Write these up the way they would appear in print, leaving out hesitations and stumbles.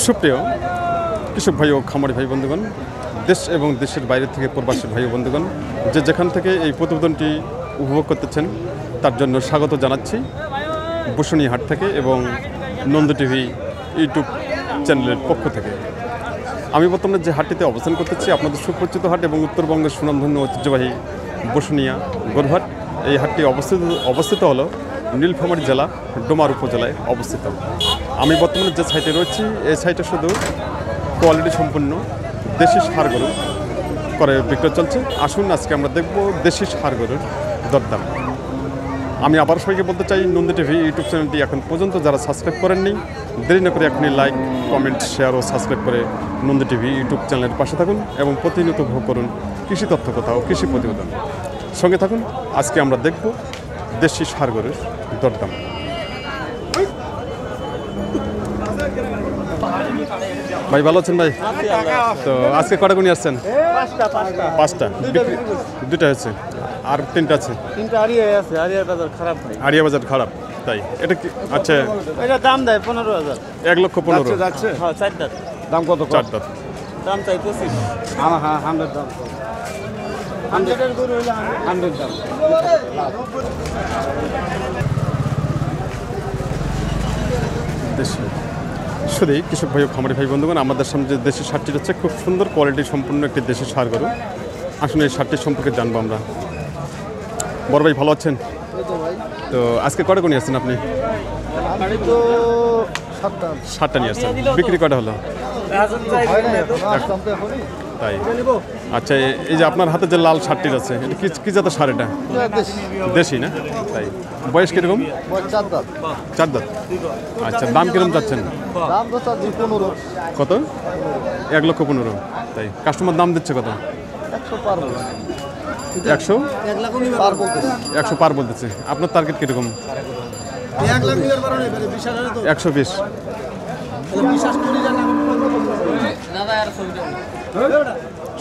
সুপ্রিয় কৃষক ভাই ও খামারি ভাই বন্ধুগণ, দেশ এবং দেশের বাইরে থেকে প্রবাসী ভাই ও বন্ধুগণ, যে যেখান থেকে এই প্রতিবেদনটি উপভোগ করতেছেন তার জন্য স্বাগত জানাচ্ছি বসুনিয়া হাট থেকে এবং নন্দ টিভি ইউটিউব চ্যানেলের পক্ষ থেকে। আমি বর্তমানে যে হাটটিতে অবস্থান করতেছি আপনাদের সুপরিচিত হাট এবং উত্তরবঙ্গের সুনামধন্য ঐতিহ্যবাহী বসুনিয়া গরুহাট। এই হাটটি অবস্থিত হলো নীলফামারী জেলা ডোমার উপজেলায় অবস্থিত। আমি বর্তমানে যে সাইটে রয়েছি এই সাইটে শুধু কোয়ালিটি সম্পন্ন দেশি ষাঁড় গরু করে বিক্রয় চলছে। আসুন আজকে আমরা দেখব দেশি ষাঁড় গরুর দরদাম। আমি আবার সবাইকে বলতে চাই, নন্দ টিভি ইউটিউব চ্যানেলটি এখন পর্যন্ত যারা সাবস্ক্রাইব করেননি, দেরি না করে এখনই লাইক, কমেন্ট, শেয়ার ও সাবস্ক্রাইব করে নন্দ টিভি ইউটিউব চ্যানেলের পাশে থাকুন এবং প্রতিনিয়ত উপভোগ করুন কৃষি তথ্য কথা ও কৃষি প্রতিবেদন। সঙ্গে থাকুন। আজকে আমরা দেখব দেশি ষাঁড় গরুর দরদাম। ভাই ভালো আছেন ভাই? তো আজকে কটা গুণি আসছেন? পাঁচটা। দুটা হয়েছে, আর তিনটা আছে। আড়িয়া বাজার খারাপ, তাই? এটা কি? আচ্ছা, এটা দাম দেয় 15,000। 1,15,000। দাম কত? 4 দাঁত। দাম চাই 25। হ্যাঁ 100 দাম। 100 গরু হইলে 100 দাম। দেশি শুধু কৃষক ভাই ও খামারি ভাই বন্ধুগণ, আমাদের সামনে যে দেশি ষাঁড়টি হচ্ছে খুব সুন্দর কোয়ালিটি সম্পূর্ণ একটি দেশি ষাঁড় গরু। আসলে এই ষাঁড়টির সম্পর্কে জানবো আমরা। বড় ভাই ভালো আছেন? তো আজকে কটা গুণি আসছেন আপনি? তো 7টা নিয়ে আসছেন। বিক্রি কটা হলো? তাই? আচ্ছা, এই যে আপনার হাতে যে লাল ষাঁড়টির আছে, এটা কি জাতের ষাঁড়? এটা দেশি না? তাই? বয়স কিরকম? 4 দাঁত। আচ্ছা, দাম কিরকম যাচ্ছেন? কত? 1,15,000। তাই? কাস্টমার দাম দিচ্ছে কত? 100 পার বলতেছে। আপনার টার্গেট কিরকম? 120।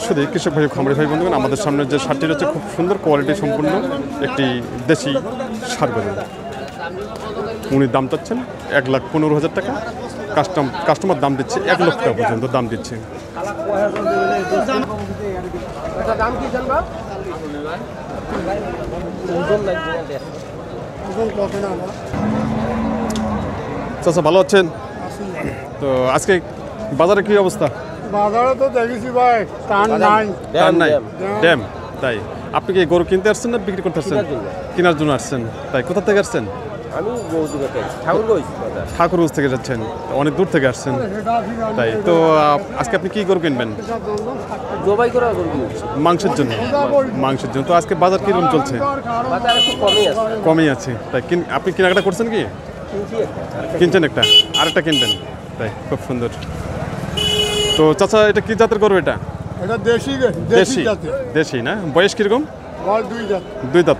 শুধু কৃষক ভাই খামারি ভাই বন্ধুগণ, আমাদের সামনে যে ষাঁড়টি রয়েছে খুব সুন্দর কোয়ালিটি সম্পূর্ণ একটি দেশি ষাঁড় গরু। উনি দাম চাচ্ছেন 1,15,000 টাকা। কাস্টমার দাম দিচ্ছে 1 লক্ষ টাকা পর্যন্ত দাম দিচ্ছে। চাচা ভালো আছেন? তো আজকে বাজারে কি অবস্থা? বাজারে তো দেখেছি ভাই, টান নাই। ড্যাম। তাই? আপনি কি গরু কিনতে আসছেন না বিক্রি করতে আসছেন? কেনার জন্য আসছেন। তাই? কোথা থেকে আসছেন? আমি ঠাকুরগঞ্জ থেকে যাচ্ছেন, অনেক দূর থেকে আসছেন। তাই তো আজকে আপনি কি গরু কিনবেন? জবাই করা গরু মাংসের জন্য। তো আজকে বাজার কিরকম চলছে? বাজার একটু কমই আছে। তাই আপনি কেনাকাটা করছেন কি? কিনছেন একটা, আরেকটা কিনবেন। তাই? খুব সুন্দর। তো চাচা, এটা কি জাতের গরু? এটা দেশি না? বয়স কিরকম? 2 দাঁত।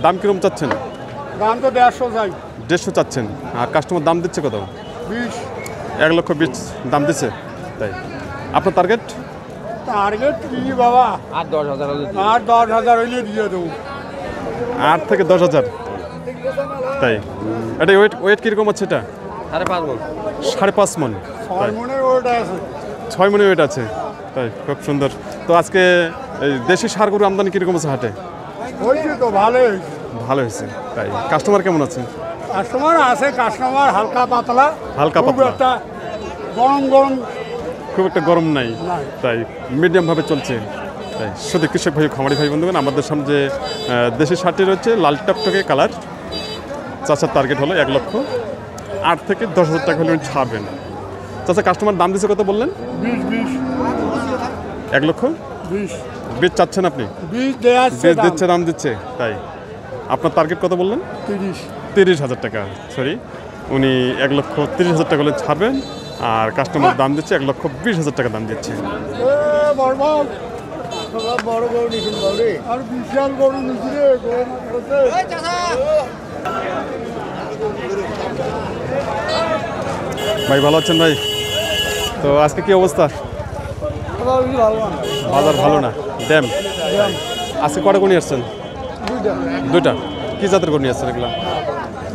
দাম কিরকম চাচ্ছেন? দাম তো 150 চাচ্ছেন। আর কাস্টমার দাম দিচ্ছে কত? 1,20,000 দাম দিচ্ছে। তাই? আপনার টার্গেট কি বাবা? 8-10,000 হইলে দিয়ে দেবো। 8 থেকে 10,000। তাই? এটা ওয়েট কিরকম আছে? এটা 5.5 মণ। 6 মণের ওয়েট আছে। তাই? খুব সুন্দর। তো আজকে এই দেশি ষাঁড় গরু আমদানি কিরকম আছে হাটে? তো ভালো হয়েছে। তাই? কাস্টমার কেমন আছে? কাস্টমার হালকা পাতলা। একটা গরম খুব একটা গরম নাই। তাই? মিডিয়ামভাবে চলছে। তাই? শুধু কৃষক ভাই খামারি ভাই বন্ধুগণ, আমাদের সামনে যে দেশি ষাঁড়টি রয়েছে লাল টকটকে কালার। চাচার টার্গেট হলো 1,08,000 থেকে 10,000 টাকা হলে ছাড়বেন। চাচা কাস্টমার দাম দিচ্ছে কত বললেন? 1,20,000 চাচ্ছেন আপনি? 20 দিচ্ছে, দাম দিচ্ছে। তাই? আপনার টার্গেট কত বললেন? 30,000 টাকা। সরি, উনি 1,30,000 টাকা হলে ছাড়বেন। আর কাস্টমার দাম দিচ্ছে 1,20,000 টাকা দাম দিচ্ছে। ভাই ভালো আছেন ভাই? তো আজকে কি অবস্থা? বাজার ভালো না, ড্যাম। আজকে কটা গরু নিয়ে আসছেন? দুইটা। কি জাতের গরু নিয়ে আসছেন এগুলো?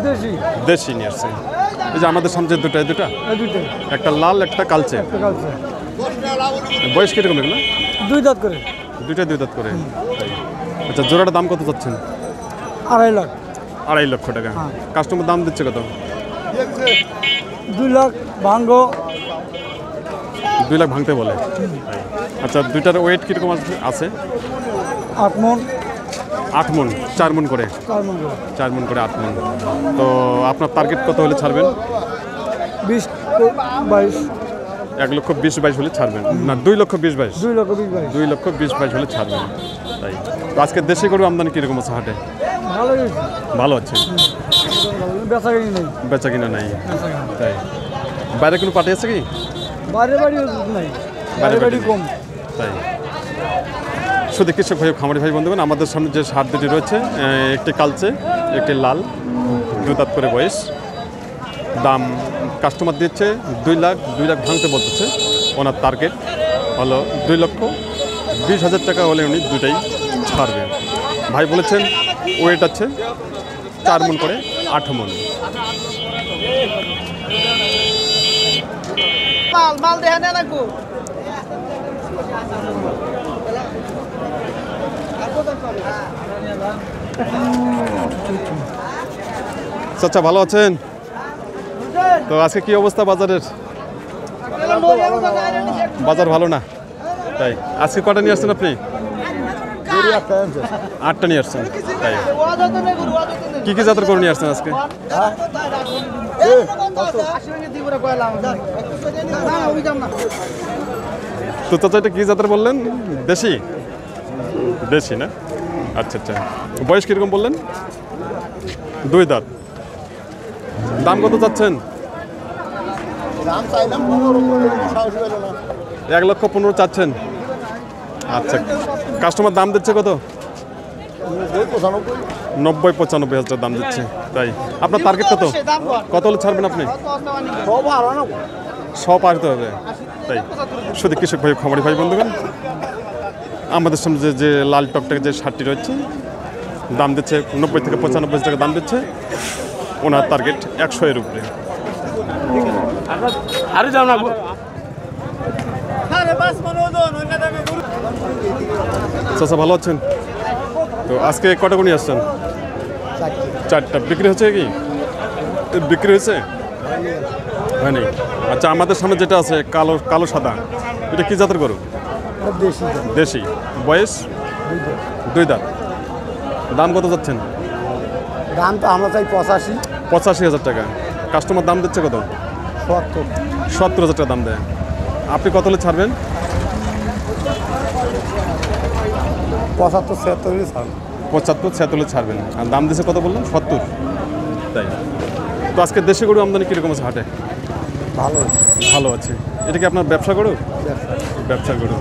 দেশি দেশি নিয়ে আসছেন। এই যে আমাদের সামনে দুটো এই দুটা এই দুইটাই একটা লাল একটা কালচে একটা কালচে বয়স কিরকম এগুলো 2 দাঁত করে দুইটা 2 দাঁত করে তাই। আচ্ছা জোড়াটার দাম কত চাচ্ছেন 2.5 লাখ 2.5 লক্ষ টাকা কাস্টমার দাম দিচ্ছে কত 2 লাখ ভাঙ্গ 2 লাখ ভাঙতে বলে আচ্ছা দুইটার ওয়েট কীরকম আছে 8 মন 8 মন 4 মন করে 4 মন করে 4 মন করে 8 মন তো আপনার টার্গেট কত হলে ছাড়বেন 20 22 1,20,22 হলে ছাড়বেন না 2,20,22 2 লক্ষ 20 22 2,20,22 হলে ছাড়বেন তাই তো আজকে দেশি গরু আমদানি কীরকম আছে হাটে ভালো হয়েছে ভালো আছে বেচা কিনি নেই বেচা কিনা নাই তাই বাইরে কোনো পার্টি আছে কি বাইরে বাড়ি নাই বাইরে বাড়ি কম তাই শুধু কৃষক ভাই খামারি ভাই বন্ধুগণ আমাদের সামনে যে সার দুটি রয়েছে একটি কালচে একটি লাল 2 দাঁত করে বয়স দাম কাস্টমার দিচ্ছে 2 লাখ ভাঙতে বলতেছে ওনার টার্গেট হলো 2,20,000 টাকা হলে উনি দুটাই ছাড়বে ভাই বলেছেন ওয়েট আছে 4 মন করে 8 মন মাল দেখা নেই নাকু চাচা ভালো আছেন তো আজকে কি অবস্থা বাজারের বাজার ভালো না তাই আজকে কটা নিয়ে আসছেন আপনি 8টা নিয়ে আসছেন তাই কি কি জাতের গরু নিয়ে আসছেন আজকে তো চাচা এটা কি জাতের বললেন দেশি দেশি না আচ্ছা আচ্ছা বয়স কীরকম বললেন 2 দাঁত দাম কত চাচ্ছেন 1,15,000 চাচ্ছেন আচ্ছা কাস্টমার দাম দিচ্ছে কত 90-95,000 দাম দিচ্ছে তাই আপনার টার্গেট কত হলে ছাড়বেন আপনি সব আসতে হবে তাই শুধু কৃষক ভাই খামারি ভাই বন্ধুগণ আমাদের সামনে যে লাল টকটকে যে শার্টটি রয়েছে দাম দিচ্ছে 90-95,000 টাকা দাম দিচ্ছে ওনার টার্গেট 100 এর উপরে আরে যাও না চাচা ভালো আছেন তো আজকে কটা করে নিয়ে আসছেন 4টা বিক্রি হচ্ছে কি বিক্রি হয়েছে হয়নি আচ্ছা আমাদের সামনে যেটা আছে কালো কালো সাদা এটা কি জাতের গরু দেশি বয়স 2 দাঁত দাম কত যাচ্ছেন দাম তো আমরা চাই 85,000 টাকা কাস্টমার দাম দিচ্ছে কত 70,000 টাকা দাম দেয় আপনি কত হলে ছাড়বেন 75-76 ছাড়বেন আর দাম দিচ্ছে কত বললেন 70 তাই তো আজকে দেশি গরু আমদানি কীরকম আছে হাটে ভালো আছে এটা কি আপনার ব্যবসা গরু ব্যবসার গরু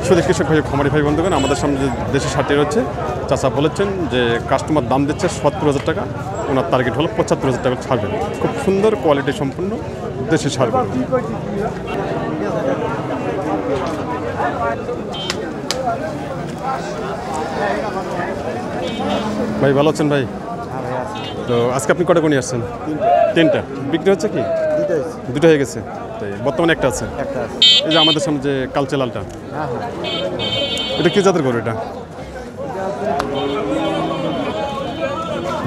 শুধু কৃষক ভাই খামারি ভাই বন্ধুগণ আমাদের সামনে যে দেশি সারটি রয়েছে চাচা বলেছেন যে কাস্টমার দাম দিচ্ছে 70,000 টাকা ওনার টার্গেট হলো 75,000 টাকা ছাড়বেন খুব সুন্দর কোয়ালিটি সম্পূর্ণ দেশি সার গরু ভাই ভালো আছেন ভাই তো আজকে আপনি কটা কোনি আসছেন 3টা বিক্রি হচ্ছে কি 2টা হয়ে গেছে তাই বর্তমানে একটা আছে এই যে আমাদের সামনে যে কালচে লালটা এটা কি জাতের গরু এটা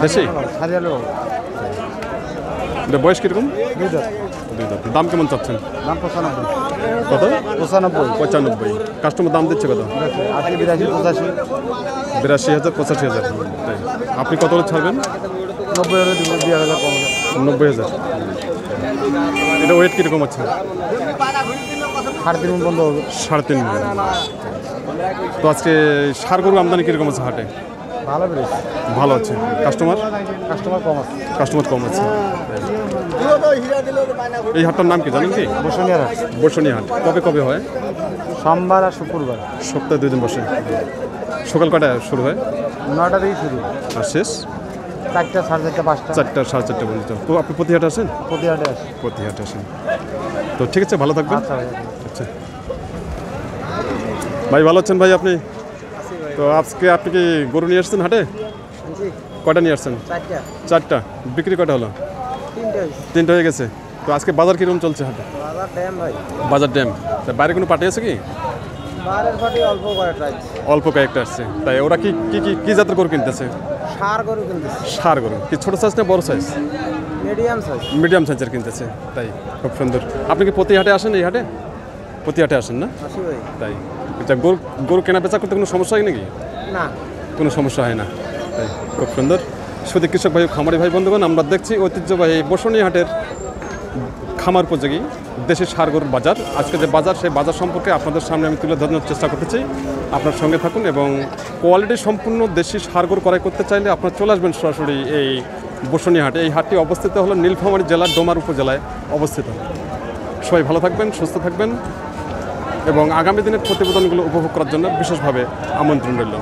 দেশি এটা বয়স কিরকম 2 দাঁত দাম কেমন চাচ্ছেন কত 95 কাস্টমার দাম দিচ্ছে কত 82,000-85,000 তাই আপনি কত হলে ছাড়বেন 90,000 এটা ওয়েট কীরকম আছে 3.5 মণ বন্ধ হবে 3.5 মণ তো আজকে সার গরু আমদানি কীরকম আছে হাটে ভালো আছে কাস্টমার কম আছে এই হাটটার নাম কি জানেন কি বসুনিয়া হাট কবে হয় সোমবার আর শুক্রবার সপ্তাহে 2 দিন বসে সকাল কটায় শুরু হয় 9টা থেকে শুরু আর শেষ 4টা 4:30 5টা 4টা 4:30 পর্যন্ত তো আপনি প্রতি হাটে আসেন প্রতি হাটে আসেন তো ঠিক আছে ভালো থাকবেন আচ্ছা ভাই ভালো আছেন ভাই আপনি তো আজকে আপনি কি গরু নিয়ে আসছেন হাটে কটা নিয়ে আসছেন 4টা বিক্রি কটা হলো তিনটা হয়ে গেছে। তো আজকে বাজার কীরকম চলছে হাটে? বাজার ড্যাম ভাই, বাজার ড্যাম। তা বাইরে কোনো পার্টি আছে কি? বারের ফাটি অল্প কয়েকটা অল্প কয়েকটা আসছে। তাই ওরা কি কি কি কি জাতের গরু কিনতেছে? সার গরু কিনতেছে, সার গরু কি ছোটো সাইজ না বড় সাইজ? Medium size. মিডিয়াম সাইজের কিনতেছে। তাই খুব সুন্দর। আপনি কি প্রতি হাটে আসেন? এই হাটে প্রতি হাটে আসেন না? আসি ভাই। তাই আচ্ছা, গরু গরু কেনা বেচা করতে কোনো সমস্যা হয় নাকি? না, কোনো সমস্যা হয় না। তাই খুব সুন্দর। শুধু কৃষক ভাই খামারি ভাই বন্ধুগণ, আমরা দেখছি ঐতিহ্যবাহী বসুনি হাটের খামার উপযোগী দেশি সার গরুর বাজার। আজকে যে বাজার, সেই বাজার সম্পর্কে আপনাদের সামনে আমি তুলে ধরানোর চেষ্টা করতেছি। আপনার সঙ্গে থাকুন এবং কোয়ালিটি সম্পূর্ণ দেশি সার গরু ক্রয় করতে চাইলে আপনারা চলে আসবেন সরাসরি এই বসুনি হাটে। এই হাটটি অবস্থিত হলো নীলফামারী জেলার ডোমার উপজেলায় অবস্থিত। সবাই ভালো থাকবেন, সুস্থ থাকবেন এবং আগামী দিনের প্রতিবেদনগুলো উপভোগ করার জন্য বিশেষভাবে আমন্ত্রণ রইল।